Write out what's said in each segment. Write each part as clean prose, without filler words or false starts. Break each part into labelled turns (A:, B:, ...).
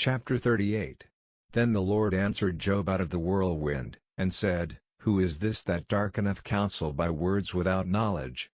A: Chapter 38. Then the Lord answered Job out of the whirlwind, and said, Who is this that darkeneth counsel by words without knowledge?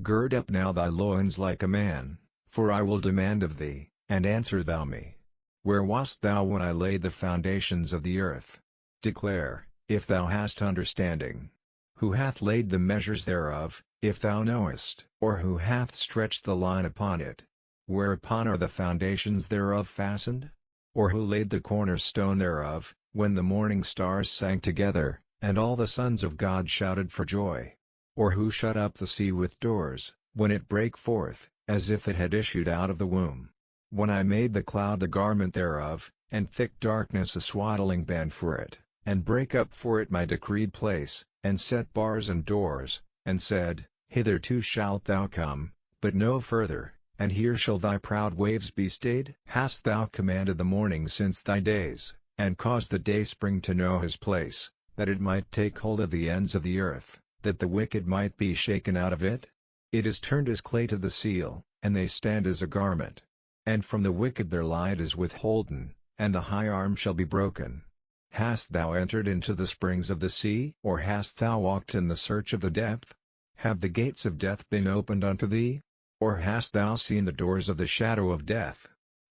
A: Gird up now thy loins like a man, for I will demand of thee, and answer thou me. Where wast thou when I laid the foundations of the earth? Declare, if thou hast understanding. Who hath laid the measures thereof, if thou knowest? Or who hath stretched the line upon it? Whereupon are the foundations thereof fastened? Or who laid the cornerstone thereof, when the morning stars sang together, and all the sons of God shouted for joy? Or who shut up the sea with doors, when it brake forth, as if it had issued out of the womb? When I made the cloud the garment thereof, and thick darkness a swaddling band for it, and brake up for it my decreed place, and set bars and doors, and said, Hitherto shalt thou come, but no further, and here shall thy proud waves be stayed? Hast thou commanded the morning since thy days, and caused the dayspring to know his place, that it might take hold of the ends of the earth, that the wicked might be shaken out of it? It is turned as clay to the seal, and they stand as a garment. And from the wicked their light is withholden, and the high arm shall be broken. Hast thou entered into the springs of the sea? Or hast thou walked in the search of the depth? Have the gates of death been opened unto thee? Or hast thou seen the doors of the shadow of death?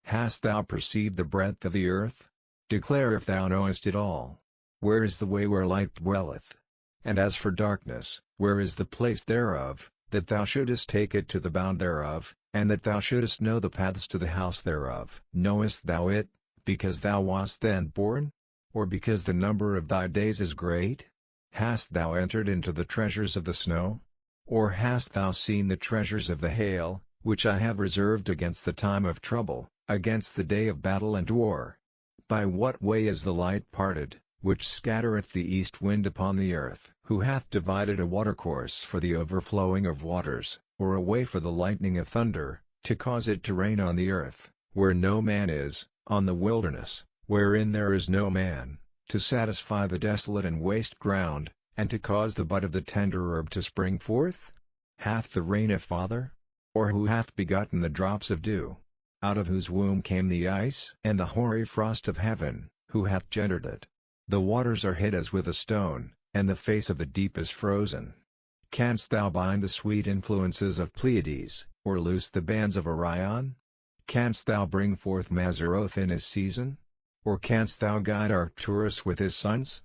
A: Hast thou perceived the breadth of the earth? Declare if thou knowest it all. Where is the way where light dwelleth? And as for darkness, where is the place thereof, that thou shouldest take it to the bound thereof, and that thou shouldest know the paths to the house thereof? Knowest thou it, because thou wast then born? Or because the number of thy days is great? Hast thou entered into the treasures of the snow? Or hast thou seen the treasures of the hail, which I have reserved against the time of trouble, against the day of battle and war? By what way is the light parted, which scattereth the east wind upon the earth? Who hath divided a watercourse for the overflowing of waters, or a way for the lightning of thunder, to cause it to rain on the earth, where no man is, on the wilderness, wherein there is no man, to satisfy the desolate and waste ground, and to cause the bud of the tender herb to spring forth? Hath the rain a father? Or who hath begotten the drops of dew? Out of whose womb came the ice and the hoary frost of heaven? Who hath gendered it? The waters are hid as with a stone, and the face of the deep is frozen. Canst thou bind the sweet influences of Pleiades, or loose the bands of Orion? Canst thou bring forth Mazzaroth in his season? Or canst thou guide Arcturus with his sons?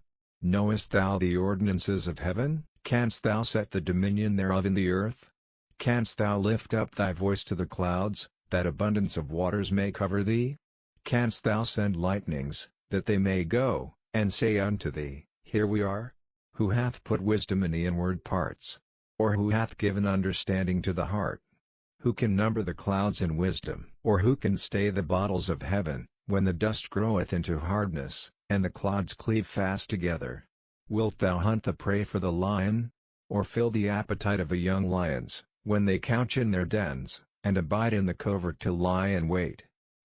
A: Knowest thou the ordinances of heaven? Canst thou set the dominion thereof in the earth? Canst thou lift up thy voice to the clouds, that abundance of waters may cover thee? Canst thou send lightnings, that they may go, and say unto thee, Here we are? Who hath put wisdom in the inward parts? Or who hath given understanding to the heart? Who can number the clouds in wisdom? Or who can stay the bottles of heaven, when the dust groweth into hardness, and the clods cleave fast together? Wilt thou hunt the prey for the lion? Or fill the appetite of the young lions, when they couch in their dens, and abide in the covert to lie in wait?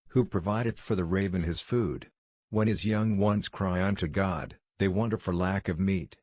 A: Who provideth for the raven his food? When his young ones cry unto God, they wonder for lack of meat.